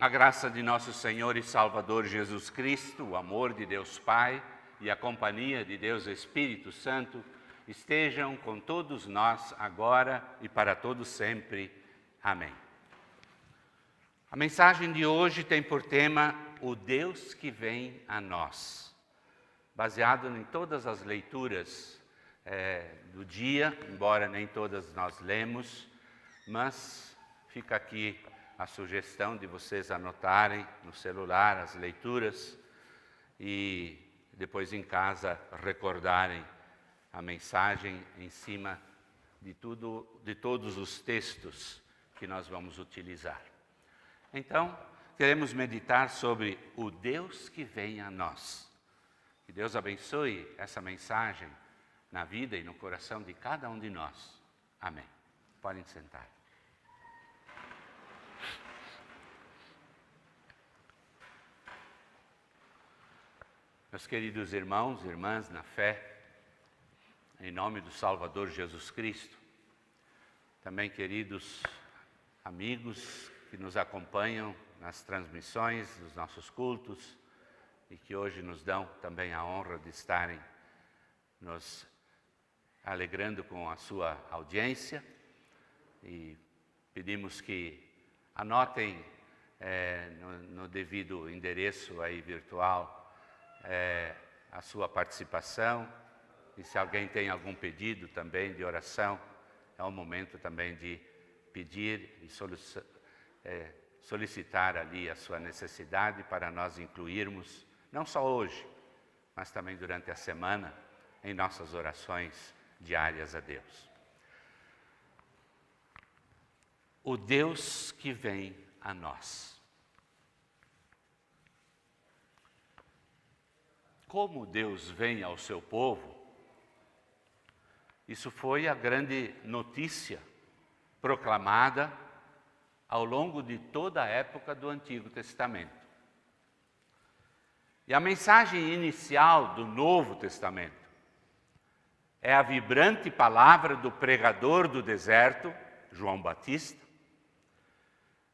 A graça de nosso Senhor e Salvador Jesus Cristo, o amor de Deus Pai e a companhia de Deus Espírito Santo estejam com todos nós agora e para todos sempre. Amém. A mensagem de hoje tem por tema o Deus que vem a nós, baseado em todas as leituras do dia, embora nem todas nós lemos, mas fica aqui a sugestão de vocês anotarem no celular as leituras e depois em casa recordarem a mensagem em cima de todos os textos que nós vamos utilizar. Então, queremos meditar sobre o Deus que vem a nós. Que Deus abençoe essa mensagem na vida e no coração de cada um de nós. Amém. Podem sentar. Meus queridos irmãos e irmãs na fé, em nome do Salvador Jesus Cristo, também queridos amigos que nos acompanham nas transmissões dos nossos cultos e que hoje nos dão também a honra de estarem nos alegrando com a sua audiência, e pedimos que anotem no devido endereço aí virtual a sua participação, e se alguém tem algum pedido também de oração, é o momento também de pedir e solicitar ali a sua necessidade para nós incluirmos, não só hoje, mas também durante a semana, em nossas orações diárias a Deus. O Deus que vem a nós. Como Deus vem ao seu povo, isso foi a grande notícia proclamada ao longo de toda a época do Antigo Testamento. E a mensagem inicial do Novo Testamento é a vibrante palavra do pregador do deserto, João Batista,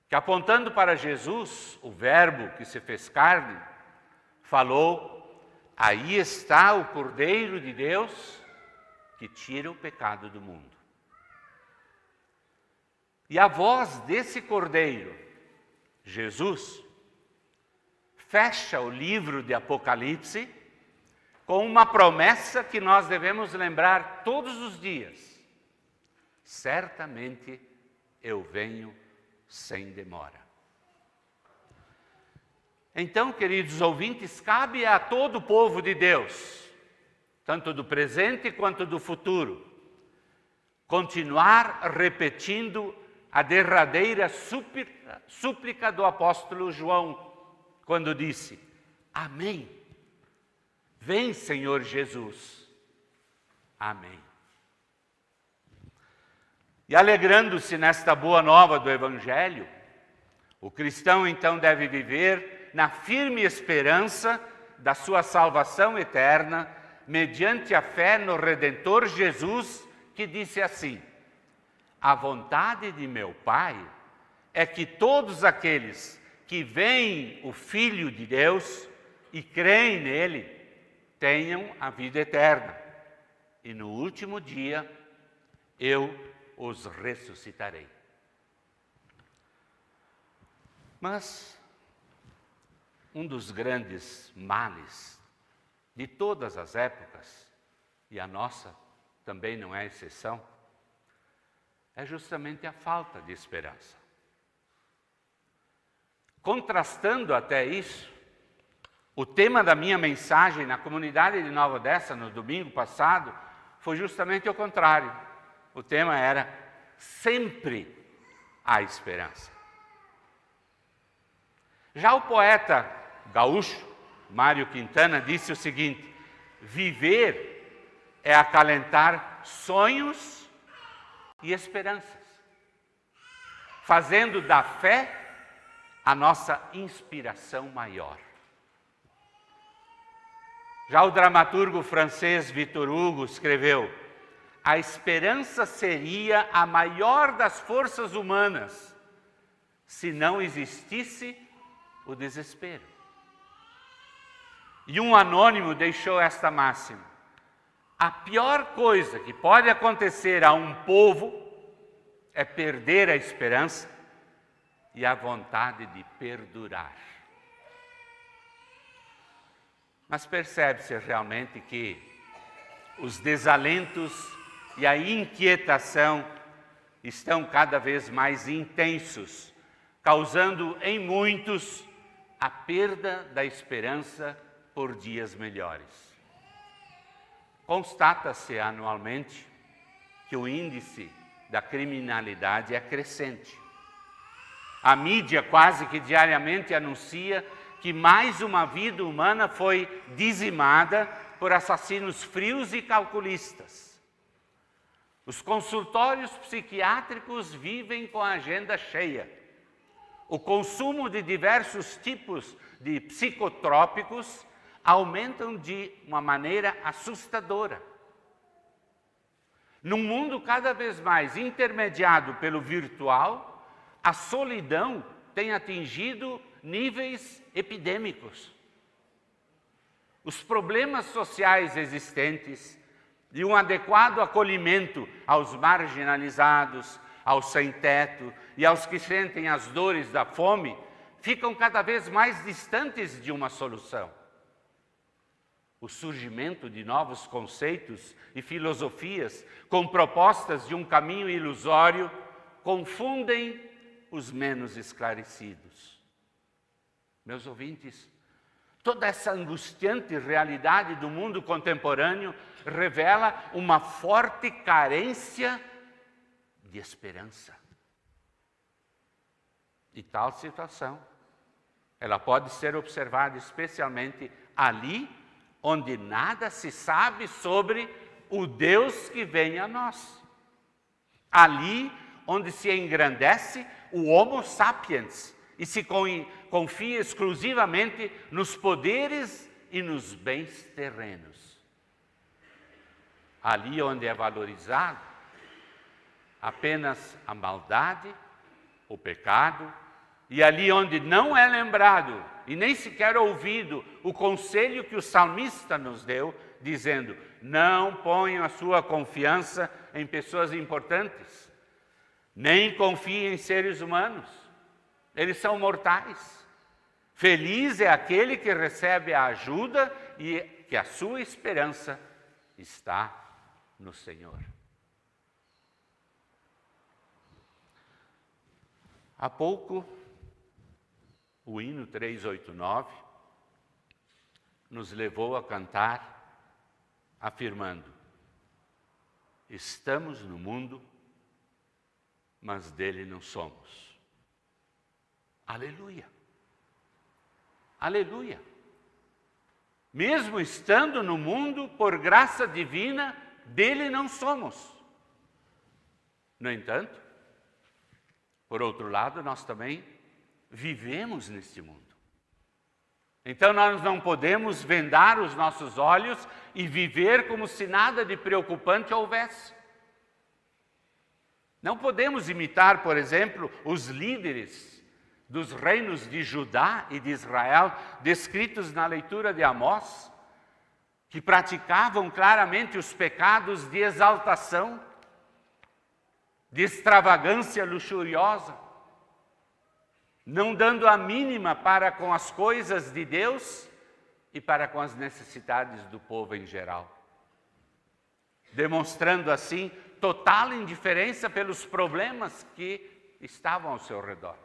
que apontando para Jesus, o Verbo que se fez carne, falou: aí está o Cordeiro de Deus que tira o pecado do mundo. E a voz desse Cordeiro, Jesus, fecha o livro de Apocalipse com uma promessa que nós devemos lembrar todos os dias: certamente eu venho sem demora. Então, queridos ouvintes, cabe a todo o povo de Deus, tanto do presente quanto do futuro, continuar repetindo a derradeira súplica do apóstolo João, quando disse: Amém. Vem, Senhor Jesus. Amém. E alegrando-se nesta boa nova do Evangelho, o cristão então deve viver na firme esperança da sua salvação eterna, mediante a fé no Redentor Jesus, que disse assim: a vontade de meu Pai é que todos aqueles que veem o Filho de Deus e creem nele, tenham a vida eterna, e no último dia eu os ressuscitarei. Mas um dos grandes males de todas as épocas, e a nossa também não é exceção, é justamente a falta de esperança. Contrastando até isso, o tema da minha mensagem na comunidade de Nova Odessa, no domingo passado, foi justamente o contrário. O tema era: sempre há esperança. Já o poeta gaúcho, Mário Quintana, disse o seguinte: viver é acalentar sonhos e esperanças, fazendo da fé a nossa inspiração maior. Já o dramaturgo francês Victor Hugo escreveu: a esperança seria a maior das forças humanas se não existisse o desespero. E um anônimo deixou esta máxima: a pior coisa que pode acontecer a um povo é perder a esperança e a vontade de perdurar. Mas percebe-se realmente que os desalentos e a inquietação estão cada vez mais intensos, causando em muitos a perda da esperança por dias melhores. Constata-se anualmente que o índice da criminalidade é crescente. A mídia quase que diariamente anuncia que mais uma vida humana foi dizimada por assassinos frios e calculistas. Os consultórios psiquiátricos vivem com a agenda cheia. O consumo de diversos tipos de psicotrópicos aumentam de uma maneira assustadora. Num mundo cada vez mais intermediado pelo virtual, a solidão tem atingido níveis epidêmicos. Os problemas sociais existentes e um adequado acolhimento aos marginalizados, aos sem-teto e aos que sentem as dores da fome ficam cada vez mais distantes de uma solução. O surgimento de novos conceitos e filosofias com propostas de um caminho ilusório confundem os menos esclarecidos. Meus ouvintes, toda essa angustiante realidade do mundo contemporâneo revela uma forte carência de esperança. E tal situação, ela pode ser observada especialmente ali onde nada se sabe sobre o Deus que vem a nós. Ali onde se engrandece o Homo sapiens e se confia exclusivamente nos poderes e nos bens terrenos. Ali onde é valorizado apenas a maldade, o pecado, e ali onde não é lembrado e nem sequer ouvido o conselho que o salmista nos deu, dizendo: não ponham a sua confiança em pessoas importantes, nem confiem em seres humanos, eles são mortais. Feliz é aquele que recebe a ajuda e que a sua esperança está no Senhor. Há pouco, o hino 389 nos levou a cantar afirmando: estamos no mundo, mas dele não somos. Aleluia! Aleluia! Mesmo estando no mundo, por graça divina, dele não somos. No entanto, por outro lado, nós também vivemos neste mundo. Então nós não podemos vendar os nossos olhos e viver como se nada de preocupante houvesse. Não podemos imitar, por exemplo, os líderes dos reinos de Judá e de Israel, descritos na leitura de Amós, que praticavam claramente os pecados de exaltação, de extravagância luxuriosa, não dando a mínima para com as coisas de Deus e para com as necessidades do povo em geral, demonstrando assim total indiferença pelos problemas que estavam ao seu redor.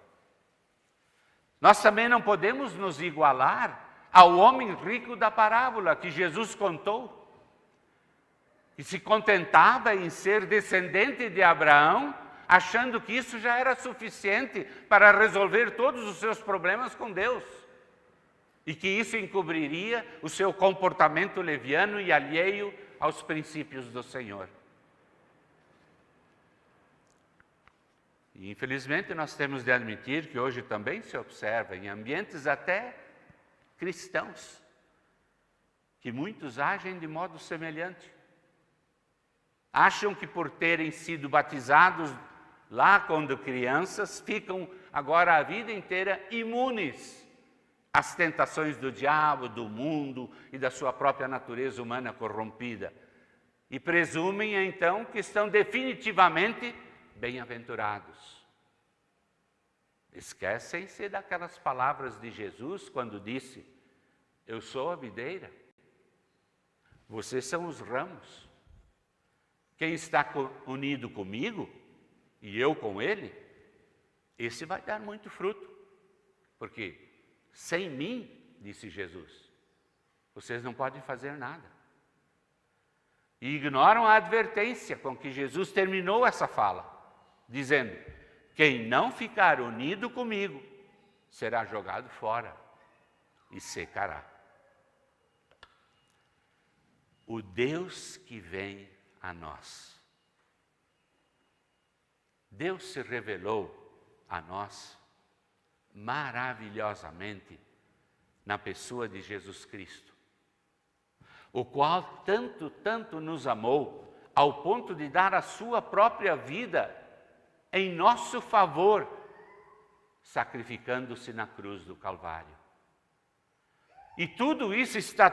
Nós também não podemos nos igualar ao homem rico da parábola que Jesus contou, que se contentava em ser descendente de Abraão, achando que isso já era suficiente para resolver todos os seus problemas com Deus, e que isso encobriria o seu comportamento leviano e alheio aos princípios do Senhor. E, infelizmente, nós temos de admitir que hoje também se observa em ambientes até cristãos, que muitos agem de modo semelhante. Acham que por terem sido batizados lá quando crianças, ficam agora a vida inteira imunes as tentações do diabo, do mundo e da sua própria natureza humana corrompida. E presumem, então, que estão definitivamente bem-aventurados. Esquecem-se daquelas palavras de Jesus quando disse: eu sou a videira, vocês são os ramos. Quem está unido comigo e eu com ele, esse vai dar muito fruto. Porque sem mim, disse Jesus, vocês não podem fazer nada. E ignoram a advertência com que Jesus terminou essa fala, dizendo: quem não ficar unido comigo será jogado fora e secará. O Deus que vem a nós. Deus se revelou a nós maravilhosamente na pessoa de Jesus Cristo, o qual tanto nos amou, ao ponto de dar a sua própria vida em nosso favor, sacrificando-se na cruz do Calvário. E tudo isso está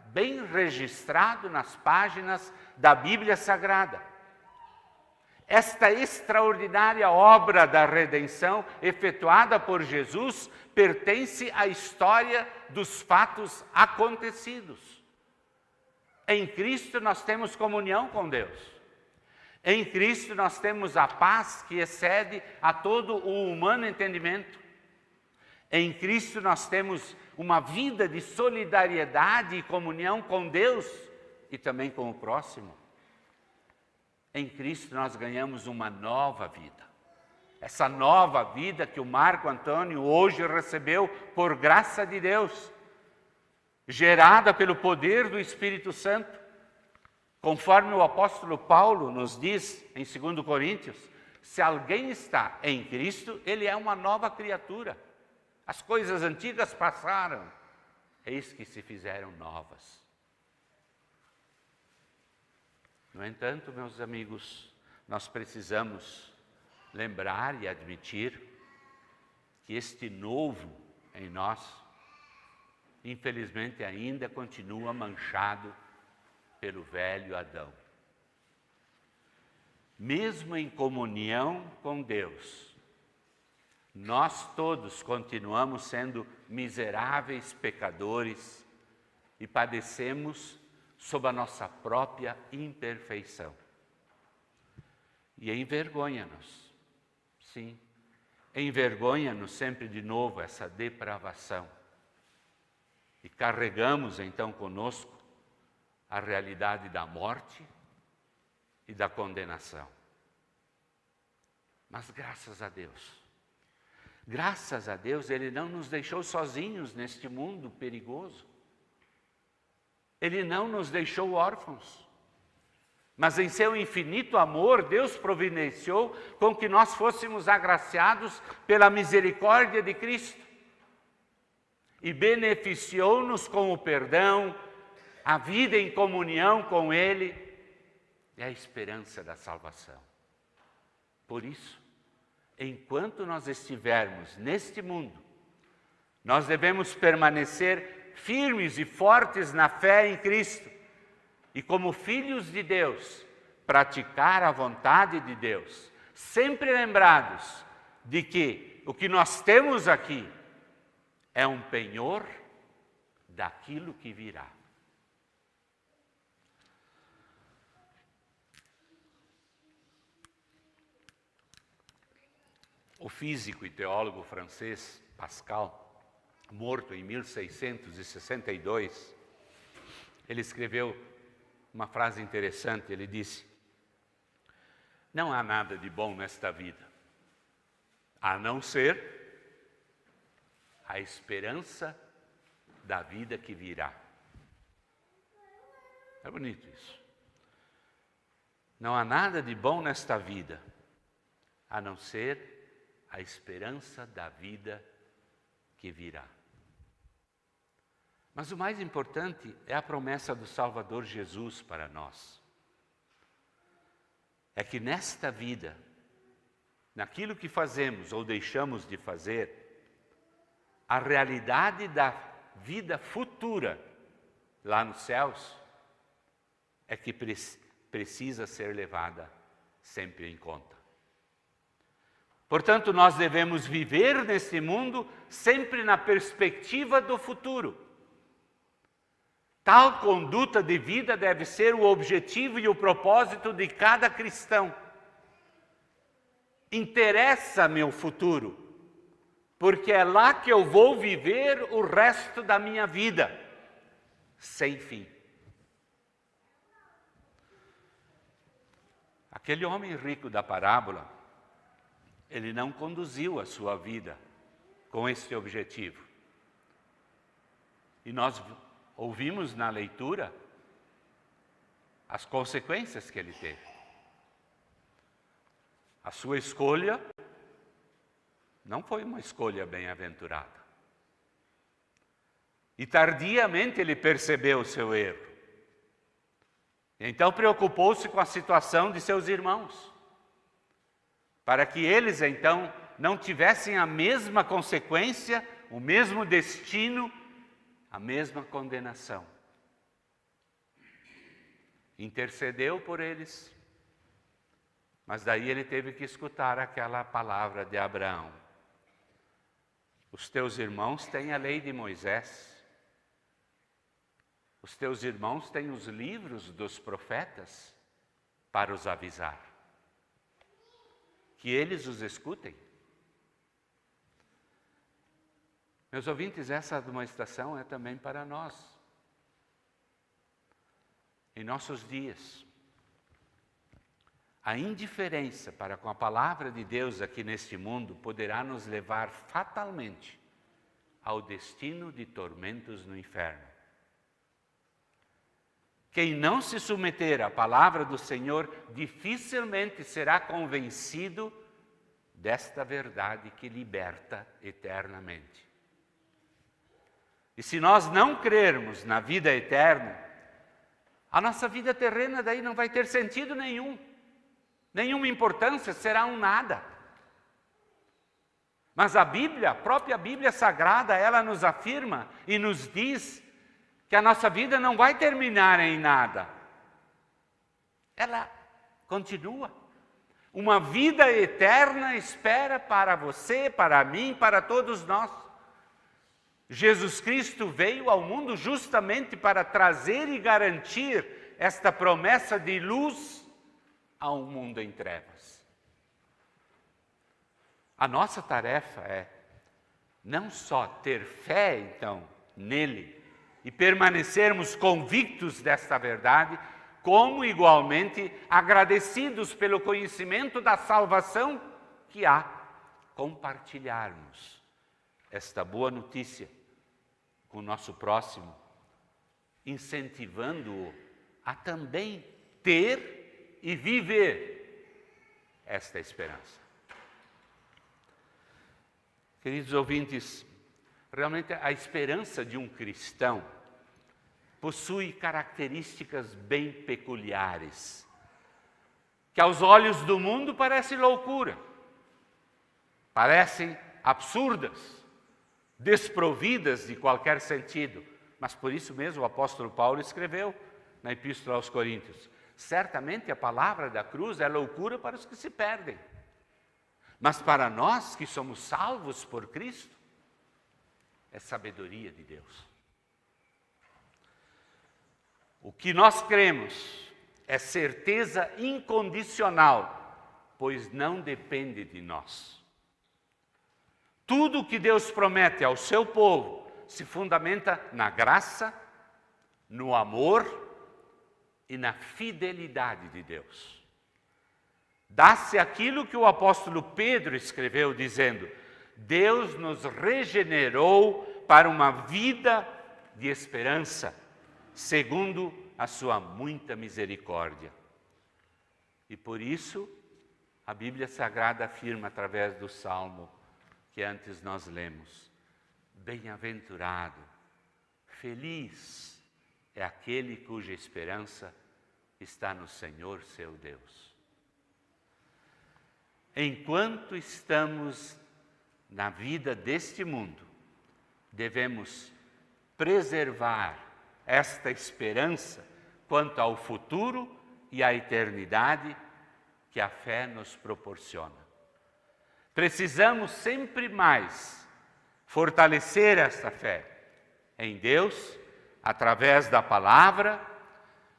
bem registrado nas páginas da Bíblia Sagrada. Esta extraordinária obra da redenção efetuada por Jesus pertence à história dos fatos acontecidos. Em Cristo nós temos comunhão com Deus. Em Cristo nós temos a paz que excede a todo o humano entendimento. Em Cristo nós temos uma vida de solidariedade e comunhão com Deus e também com o próximo. Em Cristo nós ganhamos uma nova vida. Essa nova vida que o Marco Antônio hoje recebeu por graça de Deus, gerada pelo poder do Espírito Santo, conforme o apóstolo Paulo nos diz em 2 Coríntios, se alguém está em Cristo, ele é uma nova criatura. As coisas antigas passaram, eis que se fizeram novas. No entanto, meus amigos, nós precisamos lembrar e admitir que este novo em nós, infelizmente ainda continua manchado pelo velho Adão. Mesmo em comunhão com Deus, nós todos continuamos sendo miseráveis pecadores e padecemos sob a nossa própria imperfeição. E envergonha-nos, sim, envergonha-nos sempre de novo essa depravação. E carregamos então conosco a realidade da morte e da condenação. Mas graças a Deus, Ele não nos deixou sozinhos neste mundo perigoso. Ele não nos deixou órfãos, mas em seu infinito amor, Deus providenciou com que nós fôssemos agraciados pela misericórdia de Cristo e beneficiou-nos com o perdão, a vida em comunhão com Ele e a esperança da salvação. Por isso, enquanto nós estivermos neste mundo, nós devemos permanecer firmes e fortes na fé em Cristo e, como filhos de Deus, praticar a vontade de Deus, sempre lembrados de que o que nós temos aqui é um penhor daquilo que virá. O físico e teólogo francês Pascal, morto em 1662, ele escreveu uma frase interessante. Ele disse: não há nada de bom nesta vida, a não ser a esperança da vida que virá. É bonito isso. Não há nada de bom nesta vida, a não ser a esperança da vida que virá. Mas o mais importante é a promessa do Salvador Jesus para nós. É que nesta vida, naquilo que fazemos ou deixamos de fazer, a realidade da vida futura lá nos céus é que precisa ser levada sempre em conta. Portanto, nós devemos viver nesse mundo sempre na perspectiva do futuro. Tal conduta de vida deve ser o objetivo e o propósito de cada cristão. Interessa-me o futuro, porque é lá que eu vou viver o resto da minha vida, sem fim. Aquele homem rico da parábola, ele não conduziu a sua vida com esse objetivo. E nós ouvimos na leitura as consequências que ele teve. A sua escolha não foi uma escolha bem-aventurada. E tardiamente ele percebeu o seu erro. Então preocupou-se com a situação de seus irmãos, para que eles então não tivessem a mesma consequência, o mesmo destino, a mesma condenação. Intercedeu por eles, mas daí ele teve que escutar aquela palavra de Abraão: os teus irmãos têm a lei de Moisés, os teus irmãos têm os livros dos profetas para os avisar. Que eles os escutem. Meus ouvintes, essa admoestação é também para nós. Em nossos dias, a indiferença para com a palavra de Deus aqui neste mundo poderá nos levar fatalmente ao destino de tormentos no inferno. Quem não se submeter à palavra do Senhor dificilmente será convencido desta verdade que liberta eternamente. E se nós não crermos na vida eterna, a nossa vida terrena daí não vai ter sentido nenhum, nenhuma importância, será um nada. Mas a Bíblia, a própria Bíblia Sagrada, ela nos afirma e nos diz que a nossa vida não vai terminar em nada. Ela continua. Uma vida eterna espera para você, para mim, para todos nós. Jesus Cristo veio ao mundo justamente para trazer e garantir esta promessa de luz a um mundo em trevas. A nossa tarefa é não só ter fé, então, nele, e permanecermos convictos desta verdade, como igualmente agradecidos pelo conhecimento da salvação que há, compartilharmos esta boa notícia com o nosso próximo, incentivando-o a também ter e viver esta esperança. Queridos ouvintes, realmente a esperança de um cristão possui características bem peculiares, que aos olhos do mundo parecem loucura, parecem absurdas, desprovidas de qualquer sentido. Mas por isso mesmo o apóstolo Paulo escreveu na Epístola aos Coríntios: certamente a palavra da cruz é loucura para os que se perdem, mas para nós que somos salvos por Cristo, é sabedoria de Deus. O que nós cremos é certeza incondicional, pois não depende de nós. Tudo o que Deus promete ao seu povo se fundamenta na graça, no amor e na fidelidade de Deus. Dá-se aquilo que o apóstolo Pedro escreveu, dizendo: Deus nos regenerou para uma vida de esperança, segundo a sua muita misericórdia. E por isso, a Bíblia Sagrada afirma através do Salmo que antes nós lemos: bem-aventurado, feliz é aquele cuja esperança está no Senhor seu Deus. Enquanto estamos na vida deste mundo, devemos preservar esta esperança quanto ao futuro e à eternidade que a fé nos proporciona. Precisamos sempre mais fortalecer esta fé em Deus, através da palavra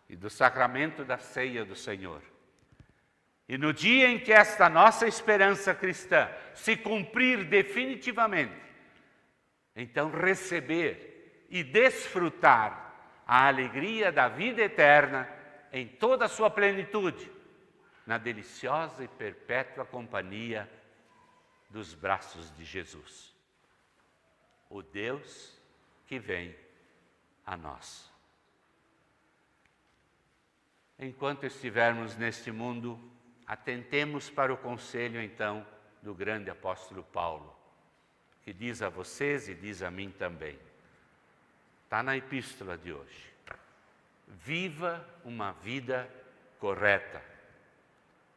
e do sacramento da ceia do Senhor. E no dia em que esta nossa esperança cristã se cumprir definitivamente, então receber e desfrutar a alegria da vida eterna em toda a sua plenitude, na deliciosa e perpétua companhia dos braços de Jesus, o Deus que vem a nós. Enquanto estivermos neste mundo, atentemos para o conselho, então, do grande apóstolo Paulo, que diz a vocês e diz a mim também. Está na epístola de hoje. Viva uma vida correta,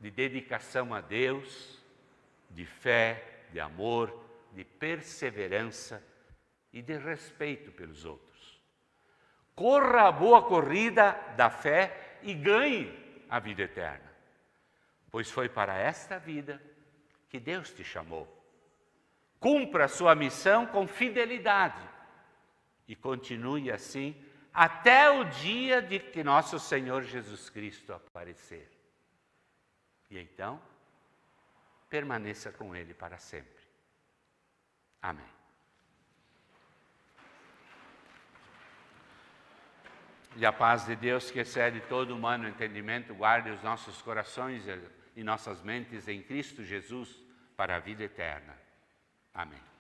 de dedicação a Deus, de fé, de amor, de perseverança e de respeito pelos outros. Corra a boa corrida da fé e ganhe a vida eterna, pois foi para esta vida que Deus te chamou. Cumpra a sua missão com fidelidade e continue assim até o dia de que nosso Senhor Jesus Cristo aparecer. E então, permaneça com Ele para sempre. Amém. E a paz de Deus, que excede todo humano entendimento, guarde os nossos corações e nossas mentes em Cristo Jesus para a vida eterna. Amém.